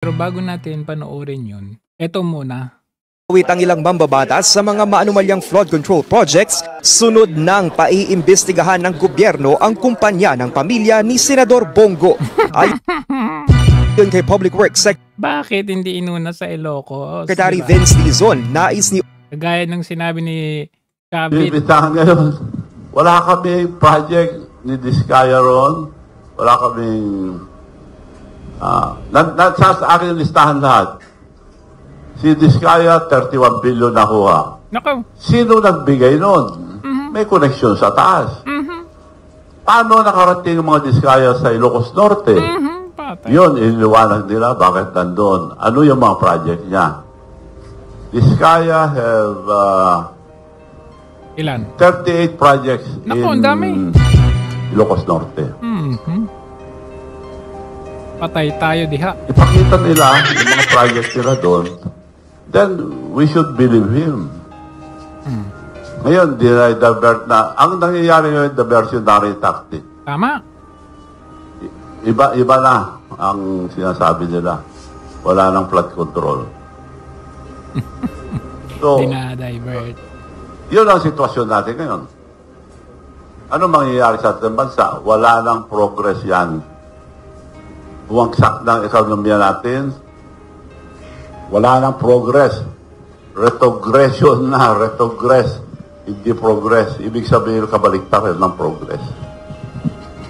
Pero bago natin panoorin yun, eto muna. Ang ilang mambabatas sa mga maanumalyang flood control projects, sunod ng paiimbestigahan ng gobyerno ang kumpanya ng pamilya ni Senador Bongo. Ayon kay Public Works Bakit hindi inuna sa Ilocos? Secretary Vince Dizon, nais ni kagaya ng sinabi ni Chavit. Bibitahan ngayon, wala kaming project ni Diskaya ron, wala kaming nasa akin listahan lahat. Si Diskaya, 31 billion nakuha. Nako. Sino nagbigay nun? May connection sa taas. Paano nakarating yung mga Diskaya sa Ilocos Norte? Yun, iniwanag nila bakit nandun. Ano yung mga project niya? Diskaya have ilan? 38 projects Nako, ang dami. Ilocos Norte. Patay tayo diha. Ipakita nila yung mga project nila doon. Then, we should believe him. Ngayon, dinay-divert na. Ang nangyayari ngayon, diversionary tactic. Tama. Iba na ang sinasabi nila. Wala nang flood control. So, dinadivert. Yun ang sitwasyon natin ngayon. Ano mangyayari sa ating bansa? Wala nang progress yan. Bumagsak ng ekonomiya natin. Wala nang progress. Retrogression na, retrogress. Hindi progress. Ibig sabihin, kabaliktaran ng progress.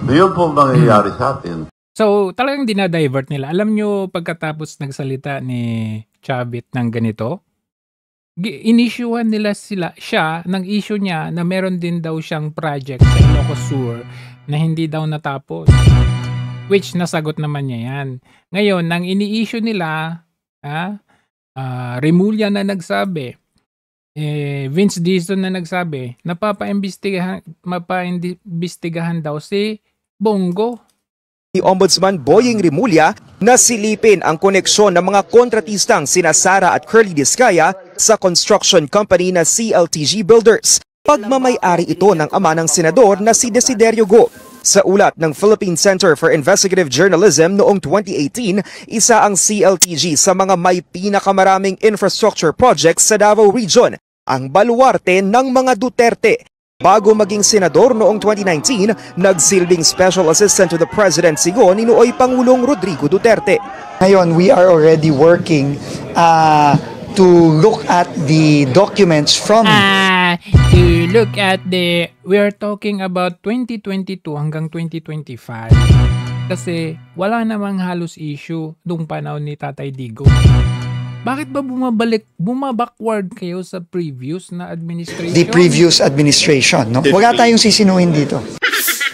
So, yun po mangyayari sa atin. So, talagang dinadivert nila. Alam nyo, pagkatapos nagsalita ni Chavit ng ganito, in-issuehan nila siya ng issue niya na meron din daw siyang project sa Ilocos Sur na hindi daw natapos. Which nasagot naman niya yan. Ngayon, nang ini-issue nila, Remulla na nagsabi, Vince Dizon na nagsabi, mapaimbestigahan daw si Bongo. Ni Ombudsman Boying Remulla na silipin ang koneksyon ng mga kontratistang sina Sara at Curly Diskaya sa construction company na CLTG Builders. Pagmamay-ari ito ng ama ng senador na si Desiderio Go. Sa ulat ng Philippine Center for Investigative Journalism noong 2018, isa ang CLTG sa mga may pinakamaraming infrastructure projects sa Davao Region, ang baluarte ng mga Duterte. Bago maging senador noong 2019, nagsilbing Special Assistant to the President Sigo ni nooy Pangulong Rodrigo Duterte. Ngayon, we are already working to look at the documents from we are talking about 2022 hanggang 2025 kasi wala namang halos issue nung panahon ni Tatay Digo. Bakit ba bumabackward kayo sa previous na administration? The previous administration, no? Wala tayong sisinuhin dito.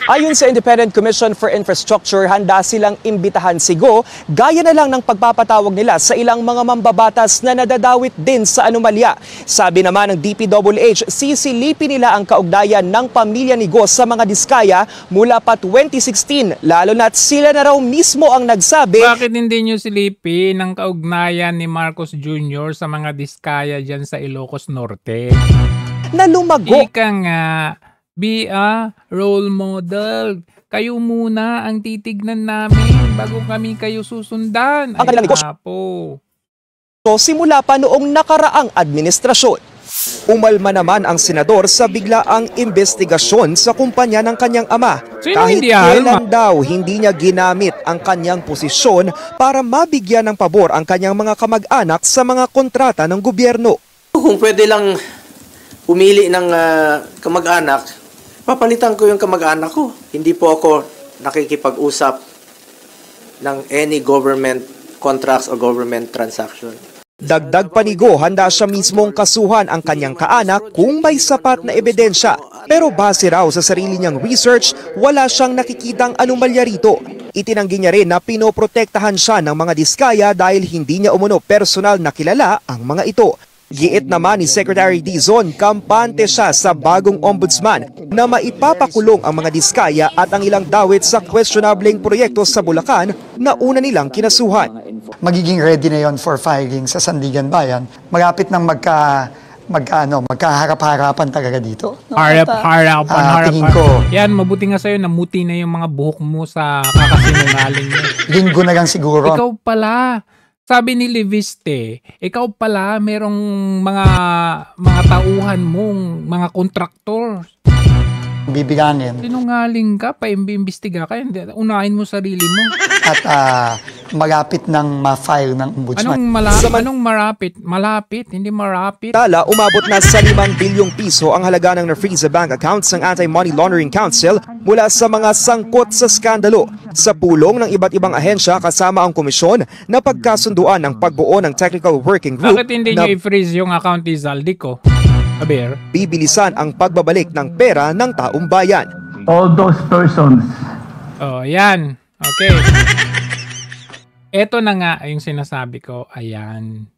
Ayon sa Independent Commission for Infrastructure, handa silang imbitahan si Go, gaya na lang ng pagpapatawag nila sa ilang mga mambabatas na nadadawit din sa anomalya. Sabi naman ng DPWH, sisilipin nila ang kaugnayan ng pamilya ni Go sa mga Diskaya mula pa 2016, lalo na't sila na raw mismo ang nagsabi. Bakit hindi nyo silipin ang kaugnayan ni Marcos Jr. sa mga Diskaya dyan sa Ilocos Norte? Na lumago. Ika nga, be a role model. Kayo muna ang titignan namin bago kami kayo susundan. Ang kanilang negosyo. So, simula pa noong nakaraang administrasyon. Umalma naman ang senador sa biglaang investigasyon sa kumpanya ng kanyang ama. Kahit kailan daw hindi niya ginamit ang kanyang posisyon para mabigyan ng pabor ang kanyang mga kamag-anak sa mga kontrata ng gobyerno. Kung pwede lang pumili ng kamag-anak, papalitan ko yung kamag-anak ko. Hindi po ako nakikipag-usap ng any government contracts o government transaction. Dagdag pa ni Go, handa siya mismong kasuhan ang kanyang kaanak kung may sapat na ebidensya. Pero base raw sa sarili niyang research, wala siyang nakikitang anomalya rito. Itinanggi niya rin na pinoprotektahan siya ng mga Diskaya dahil hindi niya umuno personal na kilala ang mga ito. Giit naman ni Secretary Dizon, kampante siya sa bagong ombudsman na maipapakulong ang mga Diskaya at ang ilang dawit sa questionableng proyekto sa Bulacan na una nilang kinasuhan. Magiging ready na yon for filing sa Sandigan Bayan. Malapit ng magkaharap-harapan talaga dito. Harap-harapan. Tingin ko. Yan, mabuti nga sa'yo, namuti na yung mga buhok mo sa kakasinungaling mo. Linggo na lang siguro. Ikaw pala. Sabi ni Leviste, ikaw pala merong mga tauhan mong mga kontraktor. Bibiganin Sinungaling ka, pa-imbestiga ka, hindi, unahin mo sarili mo. at magapit ng ma-file ng ombudsman. Anong marapit? Malapit, hindi marapit. Tala, umabot na sa 5 bilyong piso ang halaga ng na-freeze sa bank accounts ng Anti-Money Laundering Council mula sa mga sangkot sa skandalo. Sa pulong ng iba't ibang ahensya kasama ang komisyon na pagkasunduan ng pagbuo ng Technical Working Group Bakit hindi na nyo i-freeze yung account ni Zaldico? Aber? bibilisan ang pagbabalik ng pera ng taong bayan. All those persons Oh, yan. Okay. Ito na nga yung sinasabi ko. Ayan.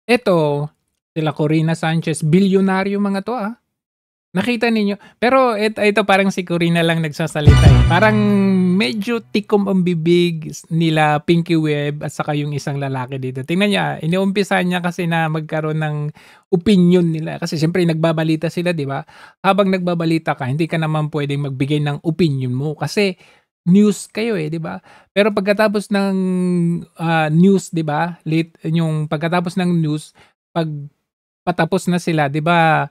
Ito, sila Corina Sanchez, bilyonaryo mga to Nakita ninyo. Pero ito parang si Corina lang nagsasalita Parang medyo tikom ang bibig nila Pinky Webb at saka yung isang lalaki dito. Tingnan niya, iniumpisahan niya kasi na magkaroon ng opinion nila. Kasi siyempre nagbabalita sila, di ba? Habang nagbabalita ka, hindi ka naman pwedeng magbigay ng opinion mo. Kasi news kayo di ba? Pero pagkatapos ng news, di ba? Yung pagkatapos ng news, pag patapos na sila, di ba?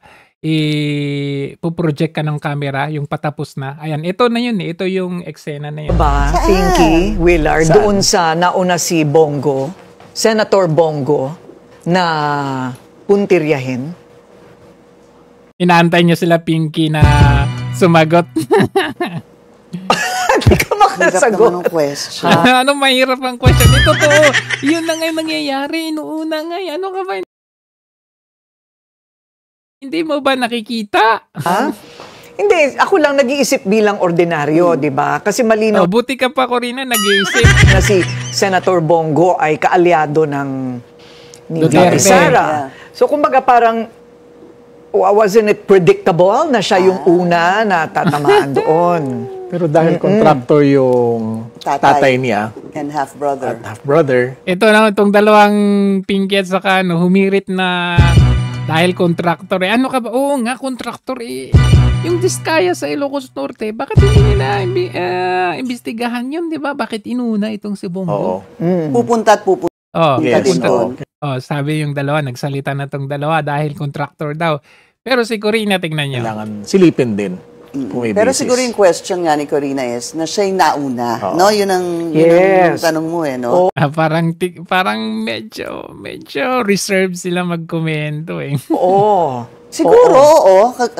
Puproject ka ng camera, yung patapos na. Ayan, ito na yun Ito yung eksena na yun. Ba, Pinky, Willard, doon sa nauna si Bongo, Senator Bongo, na puntiryahin. Inaantay niyo sila Pinky na sumagot. Hindi ka makasagot. Ng question. Ano mahirap ang question? Ito to. Yun na nga yung nangyayari. Inuuna nga. Ano ka ba? Hindi mo ba nakikita? Ha? Hindi, ako lang nag-iisip bilang ordinaryo, di ba? Kasi malinaw Buti ka pa, Corina, nag-iisip. na si Senator Bongo ay kaalyado ni Duterte. Sara. So kumbaga parang, wasn't it predictable na siya yung una na tatamaan doon? Pero dahil contractor yung tatay niya And half-brother. at half-brother, Ito na, itong dalawang Pinky at saka humirit na dahil contractor Ano ka ba? Oo nga, contractor Yung Diskaya sa Ilocos Norte, bakit hindi nila imbestigahan yun, di ba? Bakit inuna itong si Bongo? Pupunta at pupunta Yes, din doon. Sabi yung dalawa, nagsalita na tong dalawa dahil contractor daw. Pero si Corina, tignan niyo. kailangan silipin din. Kung may Pero basis. siguro yung question nga ni Corina is na siya'y nauna. Oo. No? Yun ang Yes. tanong mo no? Parang medyo reserved sila magkomento Oo. Siguro,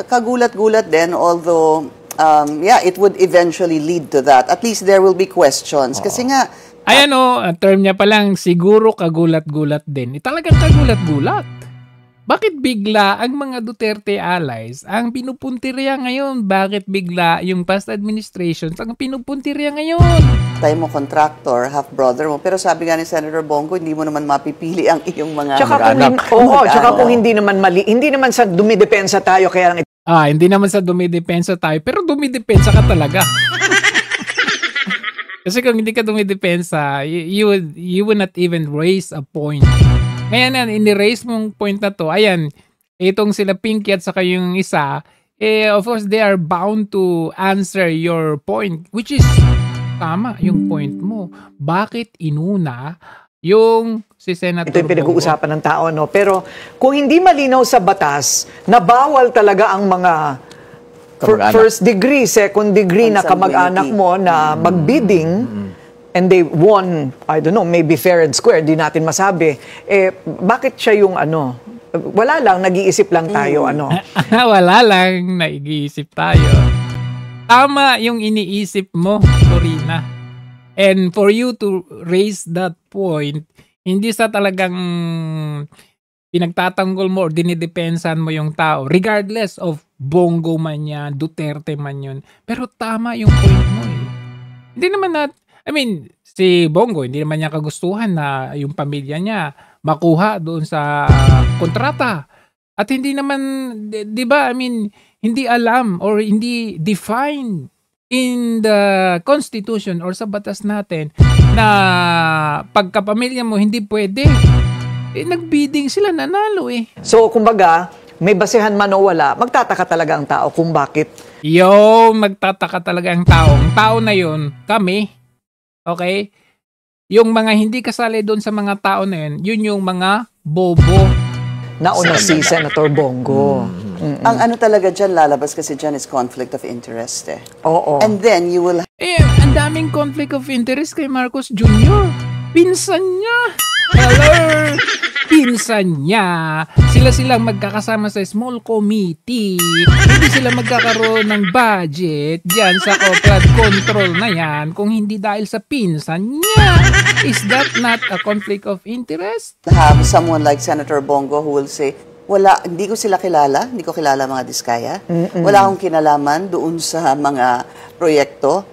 kagulat-gulat din. Although, it would eventually lead to that. At least there will be questions. Kasi nga, Ayan ang term niya pa lang, siguro kagulat-gulat din. Talagang kagulat-gulat. Bakit bigla ang mga Duterte allies ang pinupuntirya ngayon? Bakit bigla yung past administrations ang pinupuntirya ngayon? tayo mo contractor, half-brother mo. Pero sabi nga ni Senator Bongo, hindi mo naman mapipili ang iyong mga Tsaka kung hindi naman mali, hindi naman sa dumidepensa tayo kaya lang Hindi naman sa dumidepensa tayo, pero dumidepensa ka talaga. Kasi kung hindi ka dumidepensa, you would not even raise a point. Ngayon, ini-raise mong point na to, ayan, itong sila Pinky at saka yung isa, of course, they are bound to answer your point, which is tama yung point mo. Bakit inuna yung si Senator ito yung pinag-uusapan ng tao, no? Pero kung hindi malinaw sa batas na bawal talaga ang mga first degree, second degree na kamag-anak mo na magbidding, and they won, I don't know, maybe fair and square, di natin masabi. Bakit siya yung wala lang, nag-iisip lang tayo, Wala lang, nag-iisip tayo. Tama yung iniisip mo, Corina. And for you to raise that point, hindi sa talagang pinagtatanggol mo or dinidepensan mo yung tao, regardless of Bongo man yan, Duterte man yun. Pero tama yung point mo Hindi naman si Bongo, hindi naman niya kagustuhan na yung pamilya niya makuha doon sa kontrata. At hindi naman, di ba, hindi alam or hindi defined in the Constitution or sa batas natin na pagkapamilya mo hindi pwede. Nagbidding sila, nanalo So, kumbaga, may basehan man o wala, magtataka talaga ang tao kung bakit. Magtataka talaga ang tao. Ang tao na yun, kami. Okay? yung mga hindi kasali doon sa mga tao na yun yung mga bobo. Nauna si Senator Bongo. Ang ano talaga dyan, lalabas kasi dyan is conflict of interest eh. Oo. And then you will Ang daming conflict of interest kay Marcos Jr. Pinsan niya. Hello! Pinsan niya. Sila magkakasama sa small committee. Hindi sila magkakaroon ng budget dyan sa flood control na yan kung hindi dahil sa pinsan niya. Is that not a conflict of interest? have someone like Senator Bongo who will say, hindi ko sila kilala, hindi ko kilala mga Diskaya. Wala akong kinalaman doon sa mga proyekto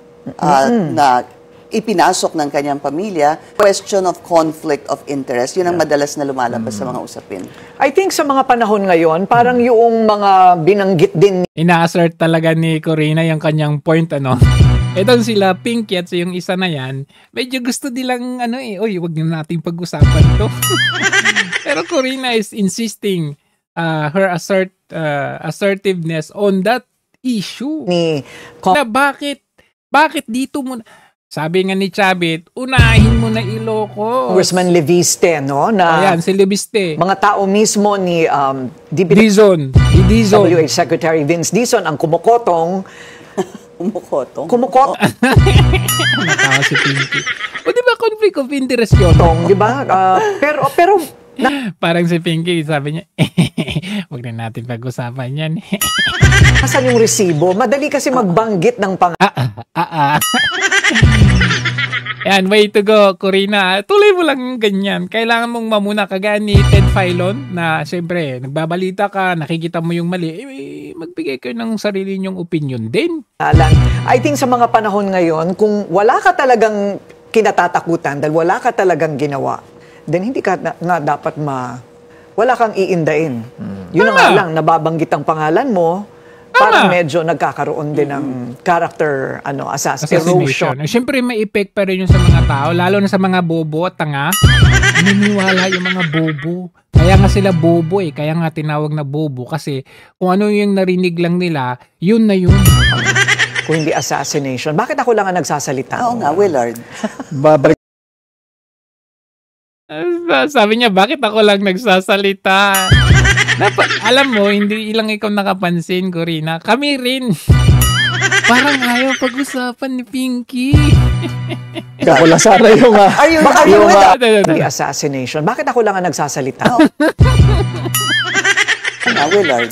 na ipinasok ng kanyang pamilya. Question of conflict of interest, yun ang madalas na lumalabas sa mga usapin. I think sa mga panahon ngayon, parang yung mga binanggit din Ina-assert talaga ni Corina yung kanyang point, ano. Itong sila Pinky at yung isa na yan, medyo gusto nilang, oy, wag na nating pag-usapan to. Pero Corina is insisting her assertiveness on that issue. Na bakit dito mo, sabi nga ni Chavit, unahin mo na Ilocos. Congressman Leviste, no? Na ayan, si Leviste. Mga tao mismo ni Dizon. WH Secretary Vince Dizon ang kumukotong. Kumukot. Natawa si Pinky. O di ba conflict of interest yun? Di ba? Pero parang si Pinky, sabi niya, wag na natin pag-usapan yan. Asan yung resibo? Madali kasi magbanggit ng Yan, way to go, Corina. Tuloy mo lang ganyan. Kailangan mong mamuna kagaya ni Ted Filon na siyempre, nagbabalita ka, nakikita mo yung mali, magbigay kayo ng sarili nyong opinion din. I think sa mga panahon ngayon, kung wala ka talagang kinatatakutan dahil wala ka talagang ginawa, then hindi ka nga dapat wala kang iindain. Yun na nga lang, nababanggit ang pangalan mo, parang medyo nagkakaroon din ng character assassination. Siyempre may effect pa rin yun sa mga tao, lalo na sa mga bobo at tanga. Naniniwala yung mga bobo. Kaya nga sila bobo kaya nga tinawag na bobo kasi kung ano yung narinig lang nila, yun na yun. Kung hindi assassination, bakit ako lang ang nagsasalita? Oo nga, Willard. Sabi niya, bakit ako lang nagsasalita? Alam mo, hindi ilang ikaw nakapansin, Corina. Kami rin. Parang ayaw pag-usapan ni Pinky. Kakulasara yung yung assassination. Bakit ako lang ang nagsasalita? Willard.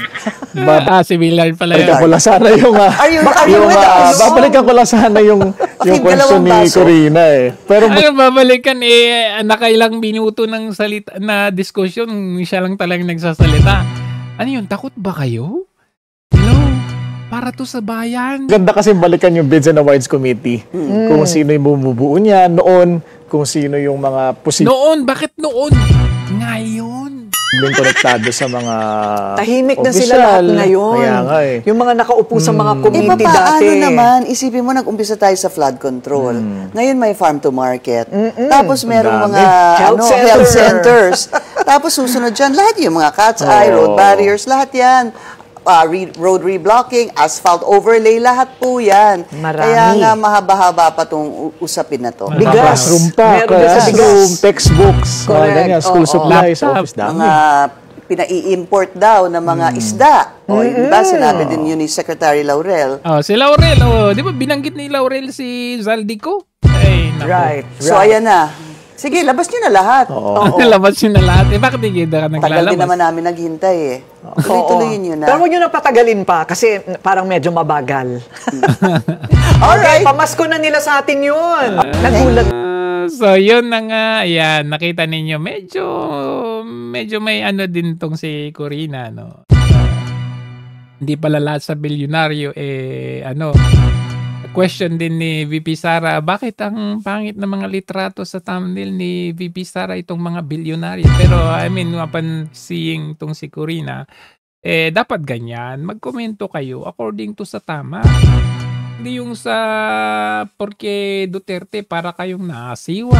Si Willard pala yun. Kakulasara yung babalikan ko lang sana yung question ni Corina Pero babalikan nakailang minuto ng salita na diskusyon, siya lang talagang nagsasalita. Ano yun, takot ba kayo? Hello? Para to sa bayan. Ganda kasi balikan yung Bids and Awards Committee. Kung sino yung bumubuo niya noon, kung sino yung mga Noon? Bakit noon? Ngayon. Konektado sa mga tahimik na official. Sila lahat ngayon. Kaya nga Yung mga nakaupo sa mga committee dati. Paano naman, isipin mo, nag-umpisa tayo sa flood control. Ngayon may farm to market. Tapos merong mga health centers. Tapos susunod dyan, lahat yung mga cat's eye, road barriers, lahat yan. Road reblocking, asphalt overlay, lahat po yan. Marami. Kaya nga mahaba-haba pa itong usapin na to. Bigas. Classroom, textbooks, ganyan, school supplies, office dami. Mga pinai-import daw ng mga isda. Diba? Sinabi din yun ni Secretary Laurel. Si Laurel, di ba binanggit ni Laurel si Zaldico? Ay, naku. Right. So ayan na. Sige, labas nyo na lahat. Labas nyo na lahat. Bakit hindi ka naglalabas? Tagal din naman namin naghintay Tuloy-tuloyin nyo na. Pero huwag nyo na patagalin pa kasi parang medyo mabagal. Alright. Pamasko na nila sa atin yun. Nagulat. So, yun na nga. Ayan, nakita ninyo. Medyo may din tong si Corina, no? Hindi pala lahat sa bilyonaryo, question din ni VP Sara, bakit ang pangit na mga litrato sa thumbnail ni VP Sara itong mga bilyonaryo? Pero upon seeing itong si Corina, dapat ganyan. Magkomento kayo according to sa tama. Hindi yung sa porque Duterte para kayong nasiwa.